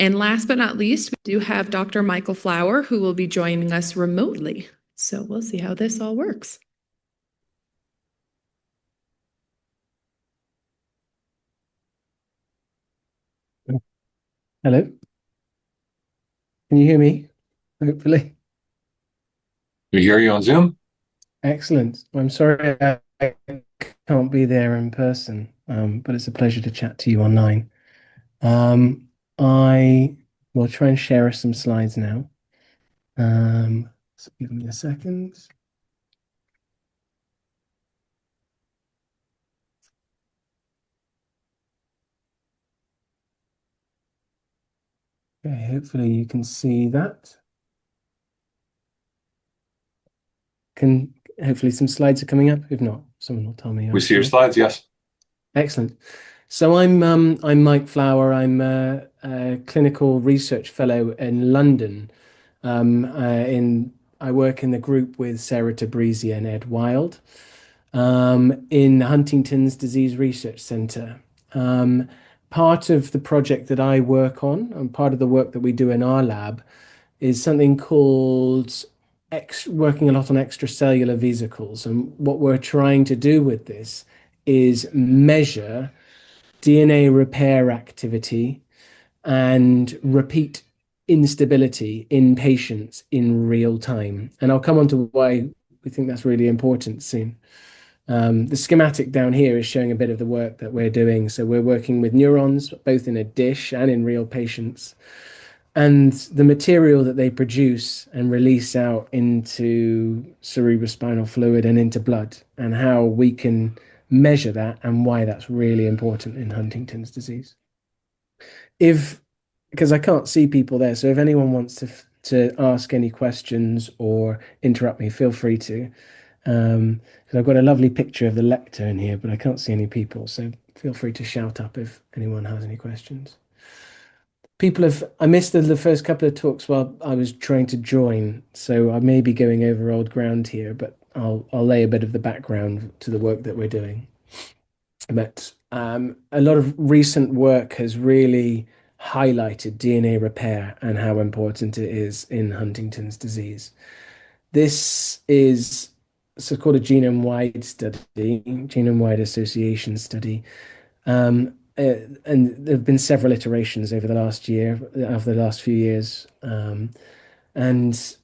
And last but not least, we do have Dr. Michael Flower, who will be joining us remotely. So we'll see how this all works. Hello, can you hear me? Hopefully. We hear you on Zoom? Excellent. I'm sorry I can't be there in person, but it's a pleasure to chat to you online. I will try and share some slides now. So give me a second. Okay, hopefully you can see that. Can hopefully some slides are coming up. If not, someone will tell me We see your afterwards. slides, yes. Excellent. So I'm Mike Flower. I'm a clinical research fellow in London. In I work in the group with Sarah Tabrizi and Ed Wild in Huntington's Disease Research Centre. Um, Part of the project that I work on, and part of the work that we do in our lab, is something called working a lot on extracellular vesicles. And what we're trying to do with this is measure DNA repair activity and repeat instability in patients in real time. And I'll come on to why we think that's really important soon. The schematic down here is showing a bit of the work that we're doing. So we're working with neurons, both in a dish and in real patients. And the material that they produce and release out into cerebrospinal fluid and into blood, and how we can measure that and why that's really important in Huntington's disease. If Because I can't see people there, so if anyone wants to ask any questions or interrupt me, feel free to. Because I've got a lovely picture of the lectern here, but I can't see any people, so feel free to shout up if anyone has any questions. I missed the first couple of talks while I was trying to join, so I may be going over old ground here, but I'll lay a bit of the background to the work that we're doing. But a lot of recent work has really highlighted DNA repair and how important it is in Huntington's disease. This is so called a genome-wide study, genome-wide association study. And there have been several iterations over the last few years. And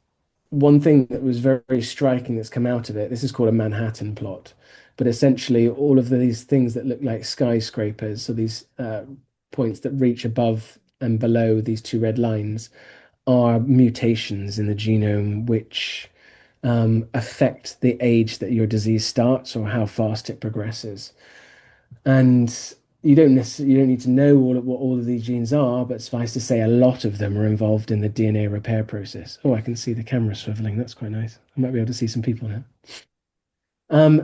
one thing that was very, very striking that's come out of it, this is called a Manhattan plot, but essentially all of these things that look like skyscrapers, so these points that reach above and below these two red lines, are mutations in the genome which affect the age that your disease starts or how fast it progresses. And you don't need to know what all of these genes are, but suffice to say, a lot of them are involved in the DNA repair process. Oh, I can see the camera swiveling. That's quite nice. I might be able to see some people now.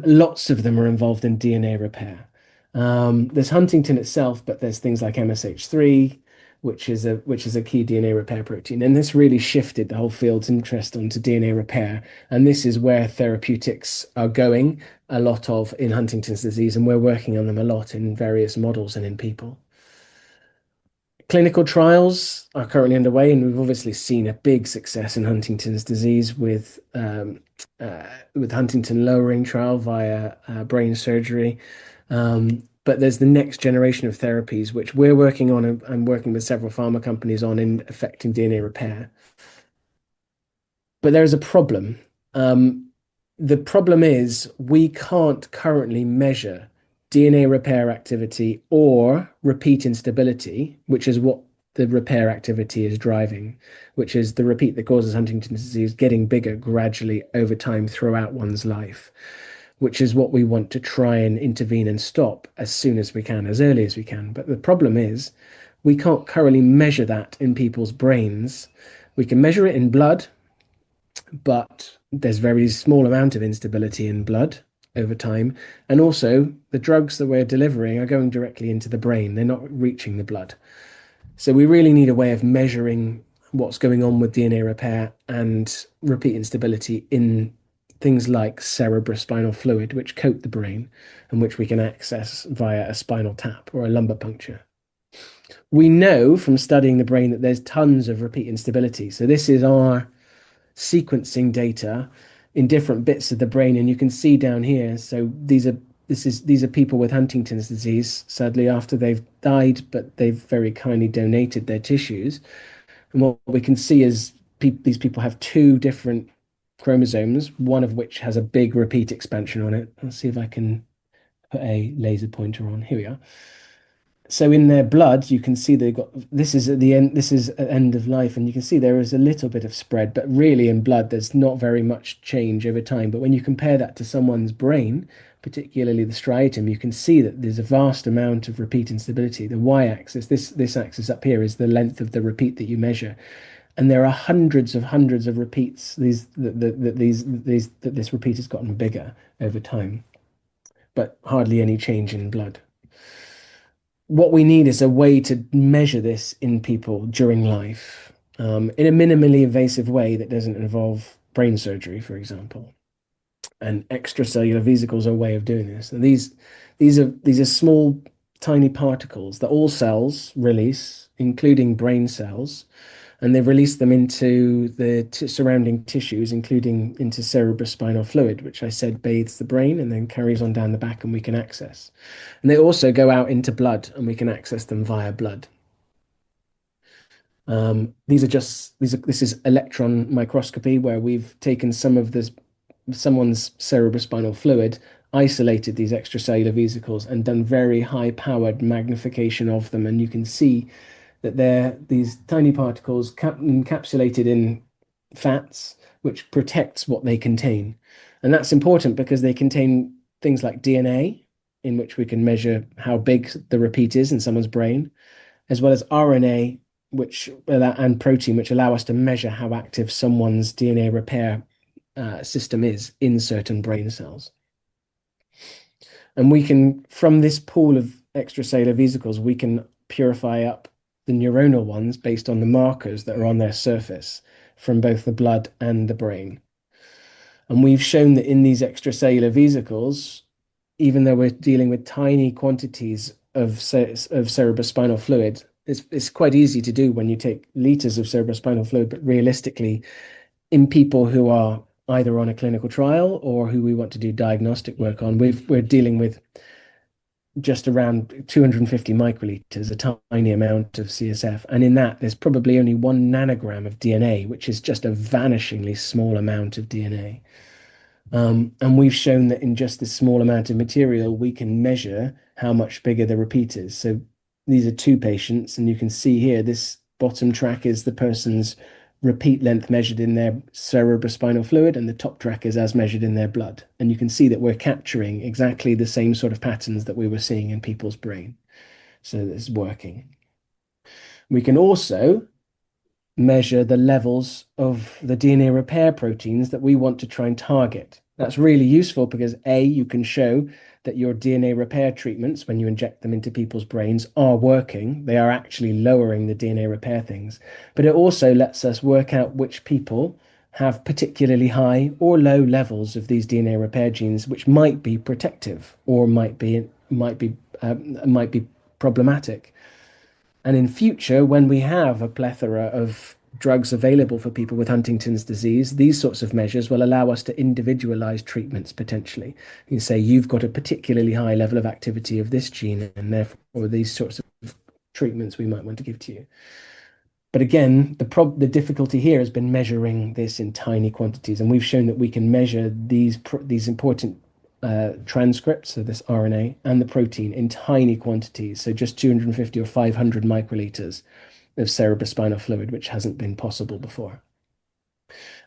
Lots of them are involved in DNA repair. There's Huntington itself, but there's things like MSH3, which is a key DNA repair protein. And this really shifted the whole field's interest onto DNA repair. And this is where therapeutics are going a lot of in Huntington's disease, and we're working on them a lot in various models and in people. Clinical trials are currently underway, and we've obviously seen a big success in Huntington's disease with Huntington lowering trial via brain surgery. But there's the next generation of therapies, which we're working on and working with several pharma companies on in affecting DNA repair. But there is a problem. The problem is we can't currently measure DNA repair activity or repeat instability, which is what the repair activity is driving, which is the repeat that causes Huntington's disease getting bigger gradually over time throughout one's life, which is what we want to try and intervene and stop as soon as we can, as early as we can. But the problem is we can't currently measure that in people's brains. We can measure it in blood, but there's very small amount of instability in blood over time. And also, the drugs that we're delivering are going directly into the brain. They're not reaching the blood. So we really need a way of measuring what's going on with DNA repair and repeat instability in things like cerebrospinal fluid, which coat the brain and which we can access via a spinal tap or a lumbar puncture. We know from studying the brain that there's tons of repeat instability. So this is our sequencing data in different bits of the brain, and you can see down here. So these are people with Huntington's disease, sadly after they've died, but they've very kindly donated their tissues. And what we can see is these people have two different chromosomes, one of which has a big repeat expansion on it. Let's see if I can put a laser pointer on. Here we are. So in their blood, you can see they've got, this is at the end, this is at end of life, and you can see there is a little bit of spread, but really in blood, there's not very much change over time. But when you compare that to someone's brain, particularly the striatum, you can see that there's a vast amount of repeat instability. The y-axis, this axis up here, is the length of the repeat that you measure, and there are hundreds of repeats. That this repeat has gotten bigger over time, but hardly any change in blood. What we need is a way to measure this in people during life, in a minimally invasive way that doesn't involve brain surgery, for example. And extracellular vesicles are a way of doing this. And these are small, tiny particles that all cells release, including brain cells, and they release them into the surrounding tissues, including into cerebrospinal fluid, which I said bathes the brain and then carries on down the back, and we can access. And they also go out into blood, and we can access them via blood. This is electron microscopy, where we've taken someone's cerebrospinal fluid, isolated these extracellular vesicles, and done very high-powered magnification of them, and you can see that they're these tiny particles encapsulated in fats, which protects what they contain. And that's important because they contain things like DNA, in which we can measure how big the repeat is in someone's brain, as well as RNA, and protein, which allow us to measure how active someone's DNA repair system is in certain brain cells. And we can, from this pool of extracellular vesicles, we can purify up the neuronal ones based on the markers that are on their surface from both the blood and the brain. And we've shown that in these extracellular vesicles, even though we're dealing with tiny quantities of cerebrospinal fluid, it's quite easy to do when you take liters of cerebrospinal fluid, but realistically, in people who are either on a clinical trial or who we want to do diagnostic work on, we're dealing with just around 250 microliters, a tiny amount of CSF. And in that, there's probably only 1 nanogram of DNA, which is just a vanishingly small amount of DNA. And we've shown that in just this small amount of material, we can measure how much bigger the repeat is. So these are two patients, and you can see here, this bottom track is the person's repeat length measured in their cerebrospinal fluid, and the top track is as measured in their blood. And you can see that we're capturing exactly the same sort of patterns that we were seeing in people's brain. So this is working. We can also measure the levels of the DNA repair proteins that we want to try and target. That's really useful because A, you can show that your DNA repair treatments, when you inject them into people's brains, are working. They are actually lowering the DNA repair things. But it also lets us work out which people have particularly high or low levels of these DNA repair genes, which might be protective or might be problematic. And in future, when we have a plethora of drugs available for people with Huntington's disease, these sorts of measures will allow us to individualize treatments potentially. You say you've got a particularly high level of activity of this gene, and therefore these sorts of treatments we might want to give to you. But again, the difficulty here has been measuring this in tiny quantities, and we've shown that we can measure these important transcripts, so this RNA and the protein, in tiny quantities, so just 250 or 500 microliters of cerebrospinal fluid, which hasn't been possible before.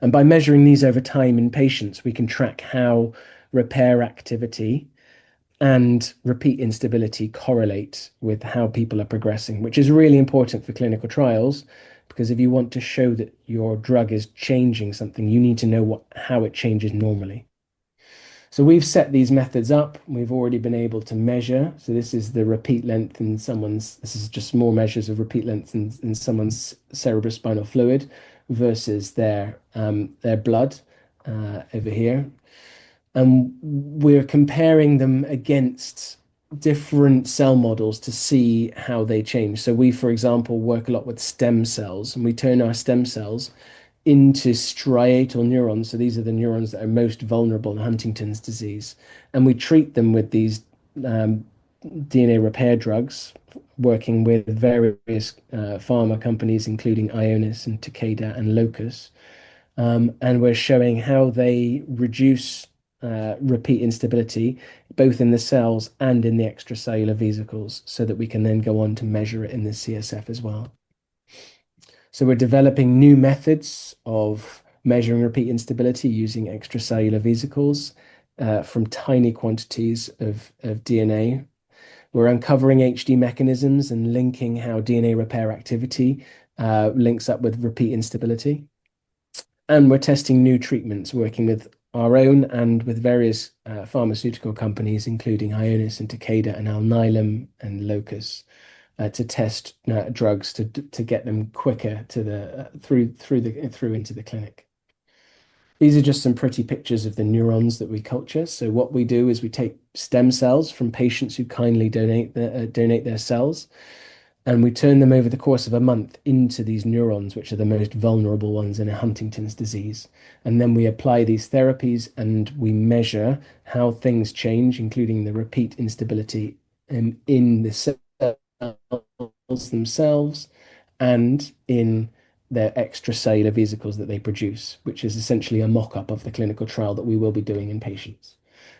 And by measuring these over time in patients, we can track how repair activity and repeat instability correlate with how people are progressing, which is really important for clinical trials, because if you want to show that your drug is changing something, you need to know how it changes normally. So we've set these methods up. We've already been able to measure. So this is the repeat length in this is just more measures of repeat length in someone's cerebrospinal fluid versus their blood over here. And we're comparing them against different cell models to see how they change. So we, for example, work a lot with stem cells, and we turn our stem cells into striatal neurons. So these are the neurons that are most vulnerable in Huntington's disease. And we treat them with these um, DNA repair drugs, working with various pharma companies, including Ionis and Takeda and Locus. And we're showing how they reduce repeat instability, both in the cells and in the extracellular vesicles, so that we can then go on to measure it in the CSF as well. So we're developing new methods of measuring repeat instability using extracellular vesicles from tiny quantities of DNA. We're uncovering HD mechanisms and linking how DNA repair activity links up with repeat instability. And we're testing new treatments, working with our own and with various pharmaceutical companies, including Ionis and Takeda and Alnylam and Locus, to test drugs to get them quicker to the through into the clinic. These are just some pretty pictures of the neurons that we culture. So what we do is we take stem cells from patients who kindly donate their cells, and we turn them over the course of a month into these neurons, which are the most vulnerable ones in a Huntington's disease. And then we apply these therapies and we measure how things change, including the repeat instability in the cells themselves and in their extracellular vesicles that they produce, which is essentially a mock-up of the clinical trial that we will be doing in patients.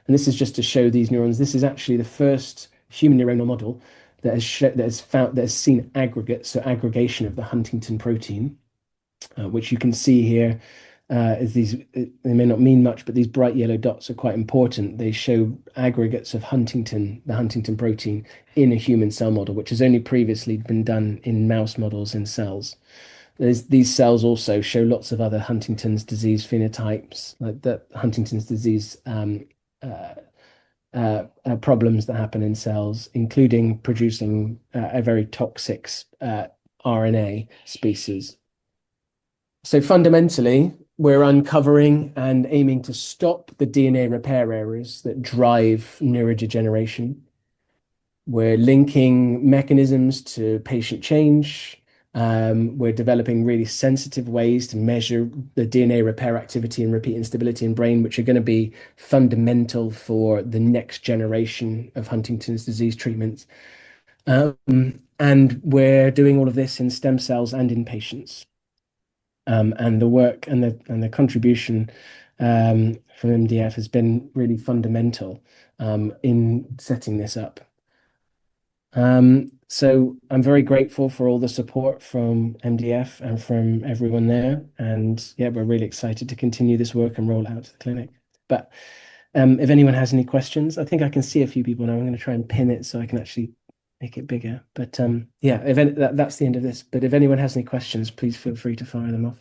And this is just to show these neurons. This is actually the first human neuronal model that has seen aggregate, so aggregation of the Huntington protein, which you can see here is these. They may not mean much, but these bright yellow dots are quite important. They show aggregates of the Huntington protein in a human cell model, which has only previously been done in mouse models in cells. These cells also show lots of other Huntington's disease phenotypes, like the Huntington's disease problems that happen in cells, including producing a very toxic RNA species. So fundamentally, we're uncovering and aiming to stop the DNA repair errors that drive neurodegeneration. We're linking mechanisms to patient change. We're developing really sensitive ways to measure the DNA repair activity and repeat instability in brain, which are going to be fundamental for the next generation of Huntington's disease treatments. And we're doing all of this in stem cells and in patients. And the work and the contribution from MDF has been really fundamental in setting this up. So I'm very grateful for all the support from MDF and from everyone there. And yeah, we're really excited to continue this work and roll it out to the clinic. But if anyone has any questions, I think I can see a few people now. I'm going to try and pin it so I can actually make it bigger. But yeah, that's the end of this. But if anyone has any questions, please feel free to fire them off.